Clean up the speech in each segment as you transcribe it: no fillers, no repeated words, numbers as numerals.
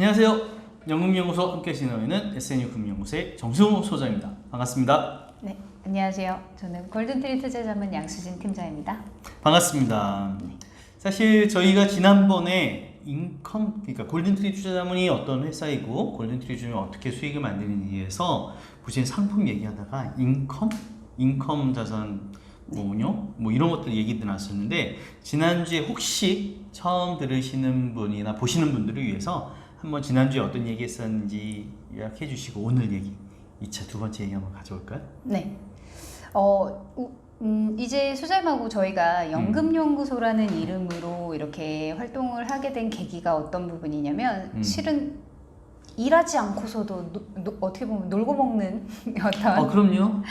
안녕하세요. 연금연구소 함께 진행하는 SNU 금융연구소의 정승호 소장입니다. 반갑습니다. 네, 안녕하세요. 저는 골든트리 투자자문 양수진 팀장입니다. 반갑습니다. 사실 저희가 지난번에 그러니까 골든트리 투자자문이 어떤 회사이고 골든트리 투자자문이 어떻게 수익을 만드는지에서 보신 상품 얘기하다가 인컴 자산 운용 이런 것들 얘기도 나왔었는데, 지난주에 혹시 처음 들으시는 분이나 보시는 분들을 위해서 한번 지난주에 어떤 얘기 했었는지 요약해 주시고 오늘 얘기 2차 두 번째 얘기 한번 가져올까요? 네. 이제 소장님하고 저희가 연금연구소라는 이름으로 이렇게 활동을 하게 된 계기가 어떤 부분이냐면 실은 일하지 않고서도 어떻게 보면 놀고 먹는 어떤 그럼요. 네.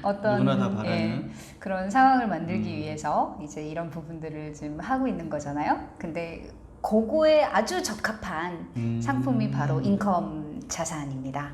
어떤 누구나 다 바라는 그런 상황을 만들기 위해서 이제 이런 부분들을 지금 하고 있는 거잖아요. 근데 그거에 아주 적합한 상품이 바로 인컴 자산입니다.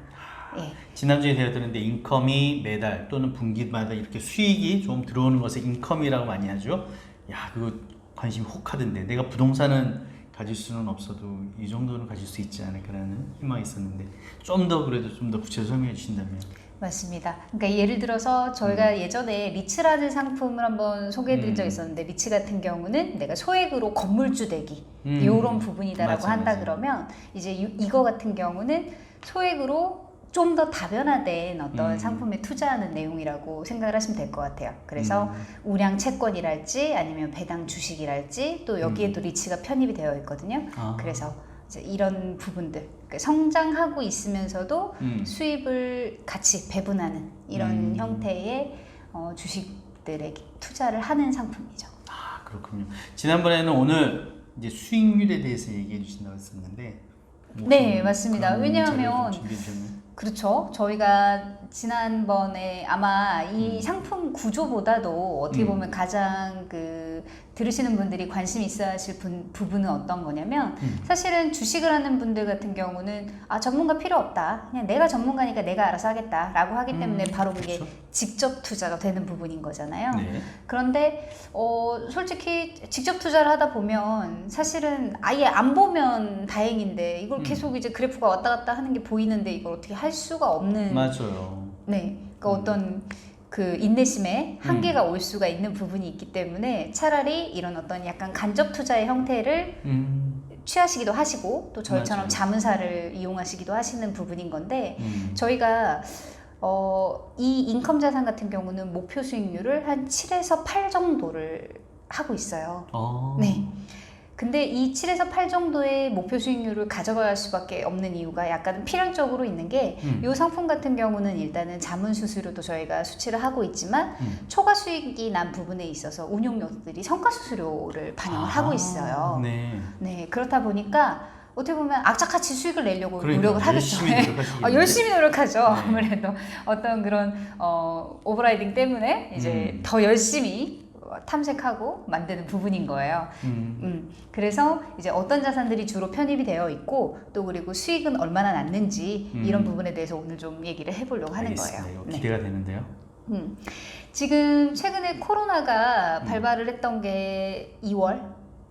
예. 지난주에 제가 들었는데 인컴이 매달 또는 분기마다 이렇게 수익이 좀 들어오는 것을 인컴이라고 많이 하죠. 야, 그거 관심이 혹하던데 내가 부동산은 가질 수는 없어도 이 정도는 가질 수 있지 않을까라는 희망이 있었는데 좀 더 그래도 좀 더 구체적으로 설명해 주신다면. 맞습니다. 그러니까 예를 들어서 저희가 예전에 리츠라는 상품을 한번 소개해드린 적이 있었는데, 리츠 같은 경우는 내가 소액으로 건물주 되기 이런 부분이다라고 한다. 그러면 이제 이거 같은 경우는 소액으로 좀 더 다변화된 어떤 상품에 투자하는 내용이라고 생각을 하시면 될 것 같아요. 그래서 우량 채권이랄지 아니면 배당 주식이랄지 또 여기에도 리츠가 편입이 되어 있거든요. 그래서 이제 이런 부분들, 그러니까 성장하고 있으면서도 수입을 같이 배분하는 이런 형태의 주식들에 투자를 하는 상품이죠. 아, 그렇군요. 지난번에는 오늘 이제 수익률에 대해서 얘기해 주신다고 했었는데. 네, 맞습니다. 왜냐하면 그렇죠. 저희가 지난번에 아마 이 상품 구조보다도 어떻게 보면 가장 들으시는 분들이 관심 있어 하실 부분은 어떤 거냐면, 사실은 주식을 하는 분들 같은 경우는 전문가 필요 없다, 그냥 내가 전문가니까 내가 알아서 하겠다 라고 하기 때문에 바로 그게 그렇죠. 직접 투자가 되는 부분인 거잖아요. 네. 그런데 솔직히 직접 투자를 하다 보면 사실은 아예 안 보면 다행인데 이걸 계속 이제 그래프가 왔다 갔다 하는 게 보이는데 이걸 어떻게 할 수가 없는. 맞아요. 네, 그러니까 어떤 인내심에 한계가 올 수가 있는 부분이 있기 때문에 차라리 이런 어떤 약간 간접 투자의 형태를 취하시기도 하시고, 또 저희처럼 맞아요. 자문사를 이용하시기도 하시는 부분인 건데, 저희가 이 인컴 자산 같은 경우는 목표 수익률을 한 7에서 8 정도를 하고 있어요. 네. 근데 이 7에서 8 정도의 목표 수익률을 가져갈 수밖에 없는 이유가 약간 필연적으로 있는 게, 이 상품 같은 경우는 일단은 자문 수수료도 저희가 수치를 하고 있지만 초과 수익이 난 부분에 있어서 운용료들이 성과 수수료를 반영을 하고 있어요. 네. 네, 그렇다 보니까 어떻게 보면 악착같이 수익을 내려고 그러니까, 노력을 하겠죠. 열심히 노력하죠. 네. 아무래도 어떤 그런 오버라이딩 때문에 이제 더 열심히 탐색하고 만드는 부분인 거예요. 그래서 이제 어떤 자산들이 주로 편입이 되어 있고, 또 그리고 수익은 얼마나 났는지 이런 부분에 대해서 오늘 좀 얘기를 해보려고 하는 거예요. 기대가 되는데요. 지금 최근에 코로나가 발발을 했던 게 2월?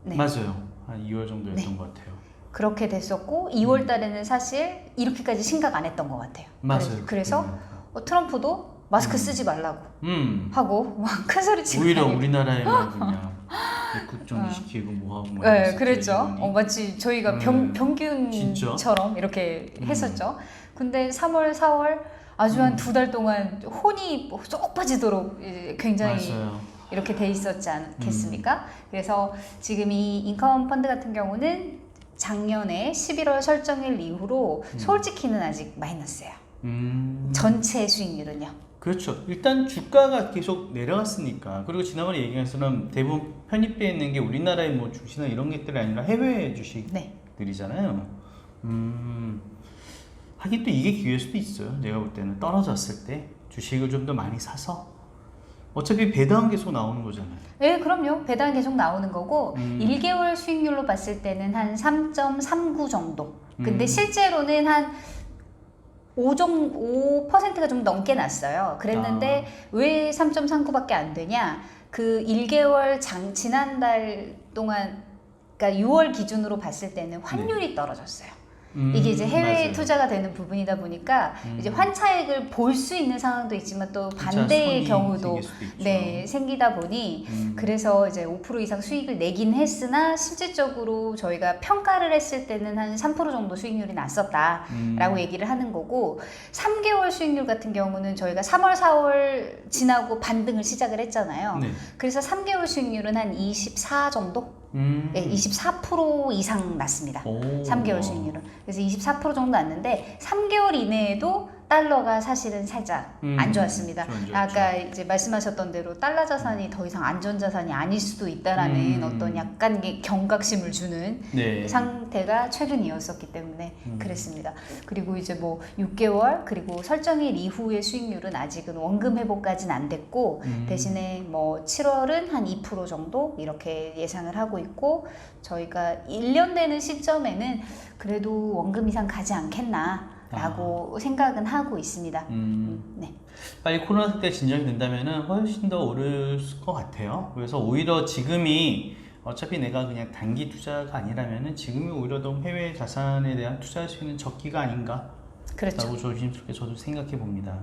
네. 맞아요. 한 2월 정도였던 것 같아요. 그렇게 됐었고 2월 달에는 사실 이렇게까지 심각 안 했던 것 같아요. 맞아요. 그래서 트럼프도 마스크 쓰지 말라고 하고 막 큰 소리 치고 오히려 우리나라에만 그냥 국정시키고 뭐하고 네, 그랬죠. 마치 저희가 병균처럼 이렇게 했었죠. 근데 3월, 4월 아주 한 2달 동안 혼이 쏙 빠지도록 굉장히 맞아요. 이렇게 돼 있었지 않겠습니까? 그래서 지금 이 인컴 펀드 같은 경우는 작년에 11월 설정일 이후로 솔직히는 아직 마이너스예요. 전체 수익률은요. 그렇죠. 일단 주가가 계속 내려갔으니까. 그리고 지난번에 얘기한 것처럼 대부분 편입되어 있는 게 우리나라의 뭐 주식이나 이런 것들이 아니라 해외 주식들이잖아요. 하긴 또 이게 기회일 수도 있어요. 내가 볼 때는 떨어졌을 때 주식을 좀 더 많이 사서, 어차피 배당 계속 나오는 거잖아요. 네, 그럼요. 배당 계속 나오는 거고 1개월 수익률로 봤을 때는 한 3.39 정도. 근데 실제로는 한 5%가 좀 넘게 났어요. 그랬는데 왜 3.39밖에 안 되냐? 1개월 지난달 동안, 그러니까 6월 기준으로 봤을 때는 환율이 떨어졌어요. 이게 이제 해외 맞아요. 투자가 되는 부분이다 보니까 이제 환차익을 볼 수 있는 상황도 있지만 또 반대의 손이 경우도 생길 수도 있죠. 네, 생기다 보니 그래서 이제 5% 이상 수익을 내긴 했으나 실질적으로 저희가 평가를 했을 때는 한 3% 정도 수익률이 났었다라고 얘기를 하는 거고 3개월 수익률 같은 경우는 저희가 3월, 4월 지나고 반등을 시작을 했잖아요. 네. 그래서 3개월 수익률은 한 24 정도? 네, 24% 이상 났습니다. 오. 3개월 수익률은. 그래서 24% 정도 났는데 3개월 이내에도 달러가 사실은 살짝 안 좋았습니다. 좀 안 좋았죠. 아까 이제 말씀하셨던 대로 달러 자산이 더 이상 안전 자산이 아닐 수도 있다라는 어떤 약간 경각심을 주는 네. 상태가 최근이었었기 때문에 그랬습니다. 그리고 이제 뭐 6개월 그리고 설정일 이후의 수익률은 아직은 원금 회복까지는 안 됐고 대신에 뭐 7월은 한 2% 정도 이렇게 예상을 하고 있고 저희가 1년 되는 시점에는 그래도 원금 이상 가지 않겠나 라고 생각은 하고 있습니다. 네. 빨리 코로나 사태가 진정이 된다면 훨씬 더 오를 것 같아요. 그래서 오히려 지금이 어차피 내가 그냥 단기 투자가 아니라면 지금이 오히려 더 해외 자산에 대한 투자할 수 있는 적기가 아닌가 그렇죠. 라고 조심스럽게 저도 생각해 봅니다.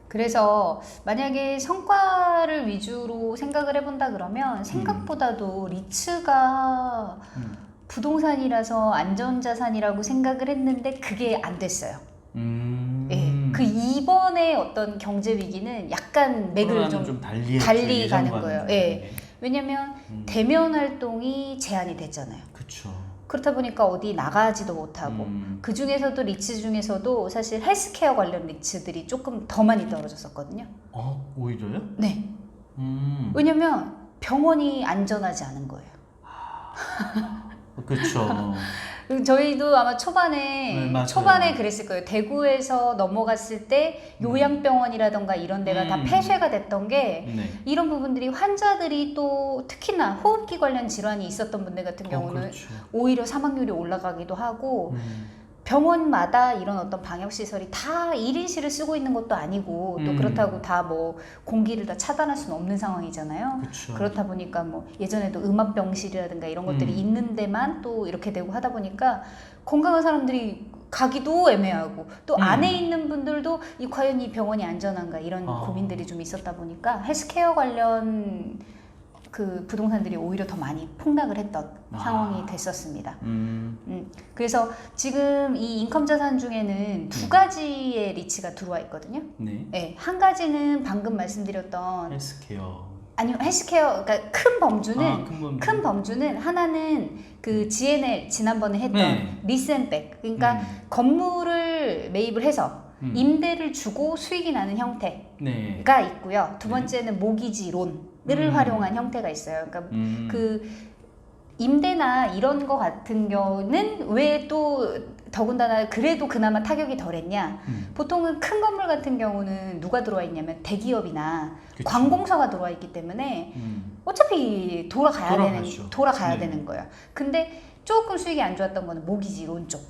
그래서 만약에 성과를 위주로 생각을 해본다 그러면 생각보다도 리츠가 부동산이라서 안전자산이라고 생각을 했는데 그게 안 됐어요. 예, 그 이번에 어떤 경제 위기는 약간 맥을 좀 달리 가는 거예요. 예. 왜냐면 대면 활동이 제한이 됐잖아요. 그렇죠. 그렇다 보니까 어디 나가지도 못하고 그 중에서도 리츠 중에서도 사실 헬스케어 관련 리츠들이 조금 더 많이 떨어졌었거든요. 오히려요? 네. 왜냐면 병원이 안전하지 않은 거예요. 그렇죠. 저희도 아마 초반에 맞아요. 초반에 그랬을 거예요. 대구에서 넘어갔을 때 요양병원이라던가 이런 데가 다 폐쇄가 됐던 게 네. 이런 부분들이 환자들이 또 특히나 호흡기 관련 질환이 있었던 분들 같은 경우는 그렇죠. 오히려 사망률이 올라가기도 하고 병원마다 이런 어떤 방역시설이 다 1인실을 쓰고 있는 것도 아니고 또 그렇다고 다 뭐 공기를 다 차단할 수는 없는 상황이잖아요. 그쵸. 그렇다 보니까 뭐 예전에도 음압병실이라든가 이런 것들이 있는 데만 또 이렇게 되고 하다 보니까 건강한 사람들이 가기도 애매하고 또 안에 있는 분들도 과연 이 병원이 안전한가 이런 고민들이 좀 있었다 보니까 헬스케어 관련 그 부동산들이 오히려 더 많이 폭락을 했던 상황이 됐었습니다. 그래서 지금 이 인컴 자산 중에는 두 가지의 리츠가 들어와 있거든요. 네. 네, 한 가지는 방금 말씀드렸던 헬스케어. 아니면 헬스케어, 그러니까 큰 범주는 큰 범주. 큰 범주는 하나는 그 GNL 지난번에 했던 네. 리스앤백, 그러니까 건물을 매입을 해서 임대를 주고 수익이 나는 형태가 네. 있고요. 두 번째는 모기지 론을 활용한 형태가 있어요. 그러니까 그 임대나 이런 거 같은 경우는 왜 또 더군다나 그래도 그나마 타격이 덜했냐? 보통은 큰 건물 같은 경우는 누가 들어와 있냐면 대기업이나 그쵸. 관공서가 들어와 있기 때문에 어차피 돌아가야 네. 되는 거야. 근데 조금 수익이 안 좋았던 거는 모기지 론 쪽.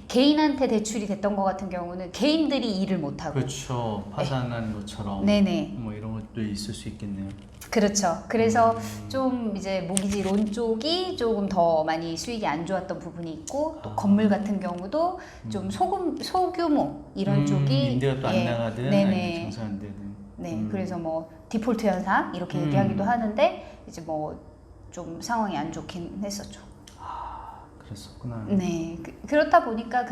개인한테 대출이 됐던 것 같은 경우는 개인들이 일을 못 하고. 그렇죠. 파산하는 것처럼. 네네. 뭐 이런 것도 있을 수 있겠네요. 그렇죠. 그래서 좀 이제 모기지 론 쪽이 조금 더 많이 수익이 안 좋았던 부분이 있고 또 건물 같은 경우도 좀 소규모 이런 쪽이 임대가 또 안 나가든 네네. 장사 안 되든. 네, 그래서 뭐 디폴트 현상 이렇게 얘기하기도 하는데 이제 뭐 좀 상황이 안 좋긴 했었죠. 그랬었구나. 네, 그렇다 보니까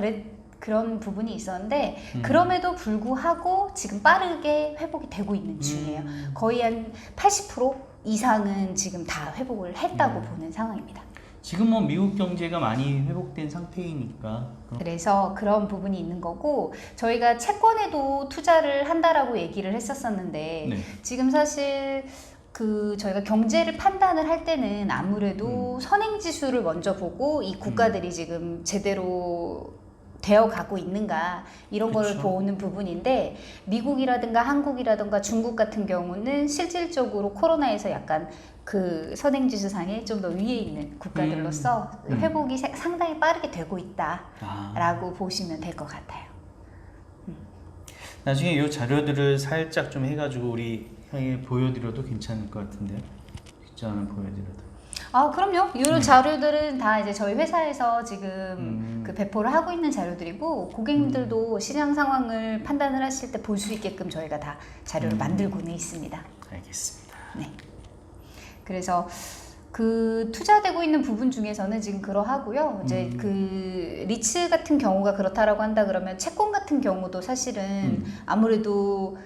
그런 부분이 있었는데 그럼에도 불구하고 지금 빠르게 회복이 되고 있는 중이에요. 거의 한 80% 이상은 지금 다 회복을 했다고 보는 상황입니다. 지금 뭐 미국 경제가 많이 회복된 상태이니까. 그래서 그런 부분이 있는 거고 저희가 채권에도 투자를 한다라고 얘기를 했었었는데 네. 지금 사실 그 저희가 경제를 판단을 할 때는 아무래도 선행지수를 먼저 보고 이 국가들이 지금 제대로 되어 가고 있는가 이런 그쵸. 거를 보는 부분인데 미국이라든가 한국이라든가 중국 같은 경우는 실질적으로 코로나에서 약간 그 선행지수상에 좀 더 위에 있는 국가들로서 회복이 상당히 빠르게 되고 있다라고 보시면 될 것 같아요. 나중에 이 자료들을 살짝 좀 해가지고 우리 향에 보여드려도 괜찮을 것 같은데요. 직접 하나 보여드려도. 아, 그럼요. 이런 자료들은 다 이제 저희 회사에서 지금 그 배포를 하고 있는 자료들이고 고객님들도 시장 상황을 판단을 하실 때 볼 수 있게끔 저희가 다 자료를 만들고는 있습니다. 알겠습니다. 네. 그래서 그 투자되고 있는 부분 중에서는 지금 그러하고요. 이제 그 리츠 같은 경우가 그렇다라고 한다 그러면 채권 같은 경우도 사실은 아무래도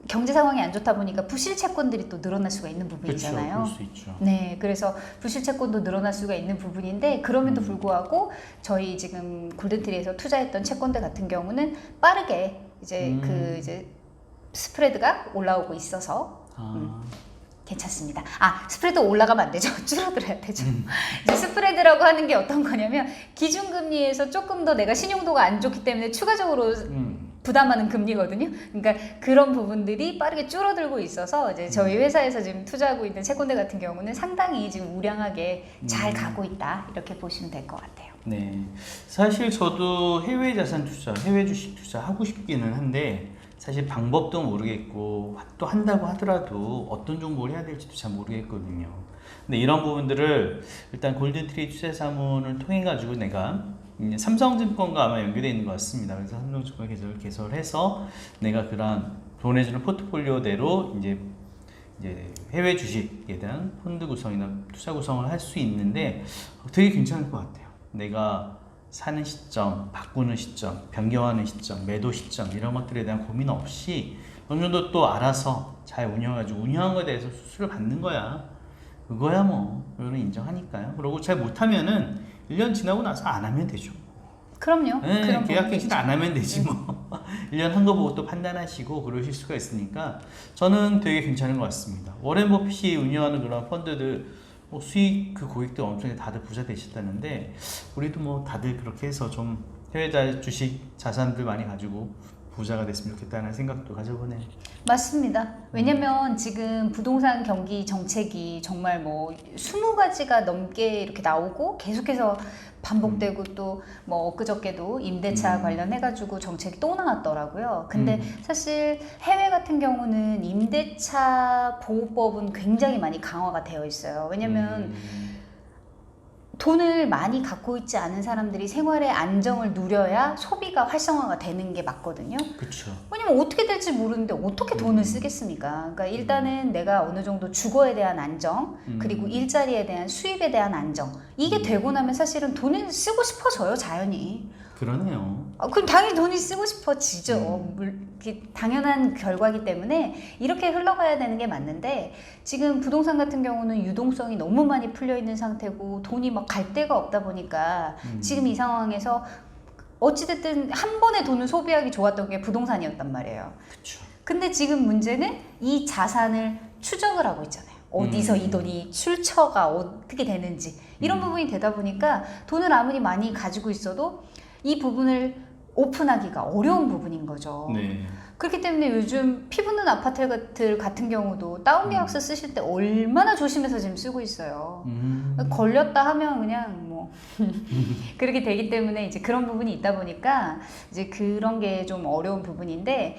경제 상황이 안 좋다 보니까 부실 채권들이 또 늘어날 수가 있는 부분이잖아요. 그렇죠. 그럴 수 있죠. 네, 그래서 부실 채권도 늘어날 수가 있는 부분인데 그럼에도 불구하고 저희 지금 골든트리에서 투자했던 채권들 같은 경우는 빠르게 이제 그 이제 스프레드가 올라오고 있어서 괜찮습니다. 아, 스프레드 올라가면 안 되죠. 줄어들어야 되죠. 이제 스프레드라고 하는 게 어떤 거냐면 기준금리에서 조금 더 내가 신용도가 안 좋기 때문에 추가적으로 부담하는 금리거든요. 그러니까 그런 부분들이 빠르게 줄어들고 있어서 이제 저희 회사에서 지금 투자하고 있는 채권들 같은 경우는 상당히 지금 우량하게 잘 가고 있다. 이렇게 보시면 될 것 같아요. 네, 사실 저도 해외 자산 투자, 해외 주식 투자 하고 싶기는 한데 사실 방법도 모르겠고 또 한다고 하더라도 어떤 정보를 해야 될지도 잘 모르겠거든요. 근데 이런 부분들을 일단 골든트리 투자자문을 통해 가지고 내가 삼성증권과 아마 연결되어 있는 것 같습니다. 그래서 삼성증권 계좌를 개설해서 내가 그런 보내주는 포트폴리오대로 이제 해외 주식에 대한 펀드 구성이나 투자 구성을 할 수 있는데 되게 괜찮을 것 같아요. 내가 사는 시점, 바꾸는 시점, 변경하는 시점, 매도 시점 이런 것들에 대한 고민 없이 어느 정도 또 알아서 잘 운영해가지고 운영한 거에 대해서 수수료를 받는 거야. 그거야 뭐 이거는 인정하니까요. 그리고 잘 못하면은 1년 지나고 나서 안 하면 되죠. 그럼요. 네, 그런 계약 부분도 갱신 있죠. 안 하면 되지 뭐. 1년 한 거 보고 또 판단하시고 그러실 수가 있으니까 저는 되게 괜찮은 것 같습니다. 워렌 버핏이 운영하는 그런 펀드들 수익 그 고객들 엄청 다들 부자 되셨다는데 우리도 뭐 다들 그렇게 해서 좀 해외 주식 자산들 많이 가지고 부자가 됐으면 좋겠다는 생각도 가져보네요. 맞습니다. 왜냐면 지금 부동산 경기 정책이 정말 뭐 20가지가 넘게 이렇게 나오고 계속해서 반복되고 또 뭐 엊그저께도 임대차 관련해가지고 정책이 또 나왔더라고요. 근데 사실 해외 같은 경우는 임대차 보호법은 굉장히 많이 강화가 되어 있어요. 왜냐면 돈을 많이 갖고 있지 않은 사람들이 생활의 안정을 누려야 소비가 활성화가 되는 게 맞거든요. 그렇죠. 왜냐면 어떻게 될지 모르는데 어떻게 돈을 쓰겠습니까? 그러니까 일단은 내가 어느 정도 주거에 대한 안정, 그리고 일자리에 대한 수입에 대한 안정, 이게 되고 나면 사실은 돈을 쓰고 싶어져요, 자연히. 그러네요. 그럼 당연히 돈이 쓰고 싶어지죠. 당연한 결과이기 때문에 이렇게 흘러가야 되는 게 맞는데 지금 부동산 같은 경우는 유동성이 너무 많이 풀려 있는 상태고 돈이 막 갈 데가 없다 보니까 지금 이 상황에서 어찌됐든 한 번에 돈을 소비하기 좋았던 게 부동산이었단 말이에요. 그렇죠. 근데 지금 문제는 이 자산을 추적을 하고 있잖아요. 어디서 이 돈이 출처가 어떻게 되는지 이런 부분이 되다 보니까 돈을 아무리 많이 가지고 있어도 이 부분을 오픈하기가 어려운 부분인 거죠. 네. 그렇기 때문에 요즘 피 붙는 아파트들 같은 경우도 다운 계약서 쓰실 때 얼마나 조심해서 지금 쓰고 있어요. 걸렸다 하면 그냥 뭐 그렇게 되기 때문에 이제 그런 부분이 있다 보니까 이제 그런 게 좀 어려운 부분인데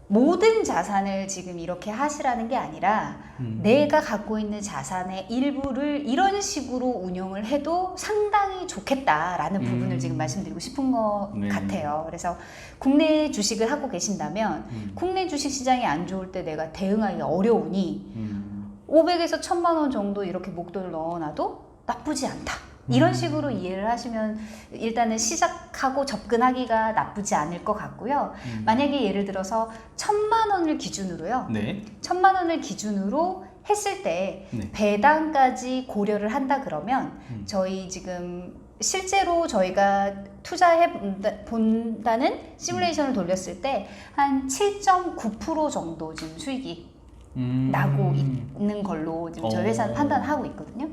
모든 자산을 지금 이렇게 하시라는 게 아니라 내가 갖고 있는 자산의 일부를 이런 식으로 운영을 해도 상당히 좋겠다라는 부분을 지금 말씀드리고 싶은 것 네. 같아요. 그래서 국내 주식을 하고 계신다면 국내 주식 시장이 안 좋을 때 내가 대응하기 어려우니 500에서 1000만 원 정도 이렇게 목돈을 넣어놔도 나쁘지 않다. 이런 식으로 이해를 하시면 일단은 시작하고 접근하기가 나쁘지 않을 것 같고요. 만약에 예를 들어서 1000만 원을 기준으로요. 네. 1000만 원을 기준으로 했을 때 네. 배당까지 고려를 한다 그러면 저희 지금 실제로 저희가 투자해 본다는 시뮬레이션을 돌렸을 때 한 7.9% 정도 지금 수익이 나고 있는 걸로 지금 저희 회사는 판단하고 있거든요.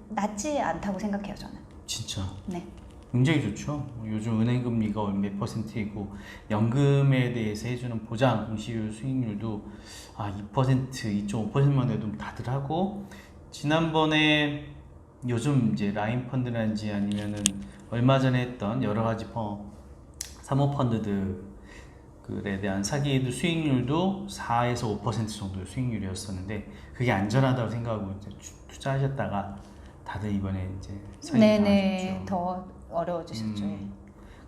낮지 않다고 생각해요, 저는. 진짜. 네. 굉장히 좋죠. 요즘 은행 금리가 몇 %이고 연금에 대해서 해주는 보장 공시율 수익률도 2%, 2.5%만 해도 다들 하고 지난번에 요즘 이제 라인 펀드라든지 아니면은 얼마 전에 했던 여러 가지 사모펀드들에 대한 사기들 수익률도 4에서 5% 정도의 수익률이었었는데 그게 안전하다고 생각하고 이제 투자하셨다가 다들 이번에 이제 사기 네네 당하셨죠. 더 어려워지셨죠.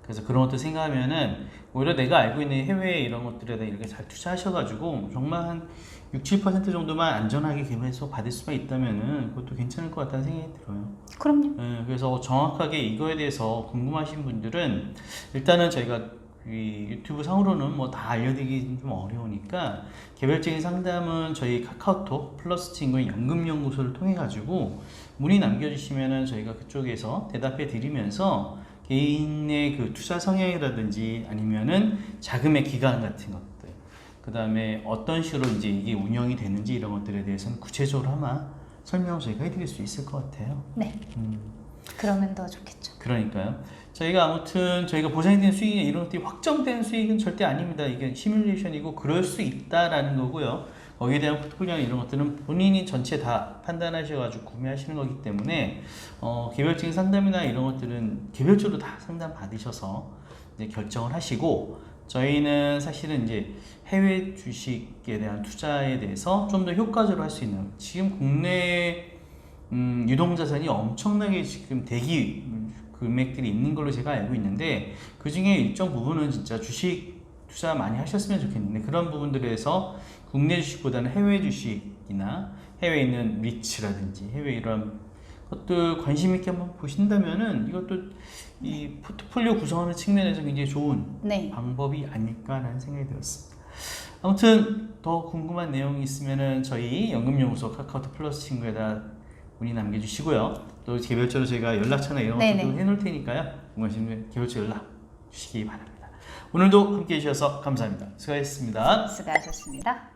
그래서 그런 것도 생각하면은 오히려 내가 알고 있는 해외 이런 것들에다 이렇게 잘 투자하셔가지고 정말 한 6, 7% 정도만 안전하게 개발해서 받을 수만 있다면은 그것도 괜찮을 것 같다는 생각이 들어요. 그럼요. 그래서 정확하게 이거에 대해서 궁금하신 분들은 일단은 저희가 이 유튜브 상으로는 뭐 다 알려드리기 좀 어려우니까 개별적인 상담은 저희 카카오톡 플러스 친구의 연금연구소를 통해 가지고 문의 남겨주시면은 저희가 그쪽에서 대답해 드리면서 개인의 그 투자 성향이라든지 아니면은 자금의 기간 같은 것들, 그 다음에 어떤 식으로 이제 이게 운영이 되는지 이런 것들에 대해서는 구체적으로 아마 설명을 저희가 해드릴 수 있을 것 같아요. 네. 그러면 더 좋겠죠. 그러니까요. 저희가 아무튼 저희가 보장된 수익이 이런 것들이 확정된 수익은 절대 아닙니다. 이게 시뮬레이션이고 그럴 수 있다라는 거고요. 거기에 대한 포트폴리오 이런 것들은 본인이 전체 다 판단하셔가지고 구매하시는 거기 때문에 개별적인 상담이나 이런 것들은 개별적으로 다 상담 받으셔서 이제 결정을 하시고 저희는 사실은 이제 해외 주식에 대한 투자에 대해서 좀 더 효과적으로 할 수 있는 지금 국내 유동자산이 엄청나게 지금 대기 금액들이 있는 걸로 제가 알고 있는데 그 중에 일정 부분은 진짜 주식 투자 많이 하셨으면 좋겠는데 그런 부분들에서 국내 주식보다는 해외 주식이나 해외에 있는 리츠라든지 해외 이런 것들 관심 있게 한번 보신다면은 이것도 이 포트폴리오 구성하는 측면에서 굉장히 좋은 네. 방법이 아닐까라는 생각이 들었습니다. 아무튼 더 궁금한 내용이 있으면은 저희 연금연구소 카카오톡 플러스 친구에다 문의 남겨주시고요. 또 개별적으로 저희가 연락처나 이런 것도 네네. 해놓을 테니까요. 궁금하시면 개별적으로 연락 주시기 바랍니다. 오늘도 함께 해주셔서 감사합니다. 수고하셨습니다. 수고하셨습니다.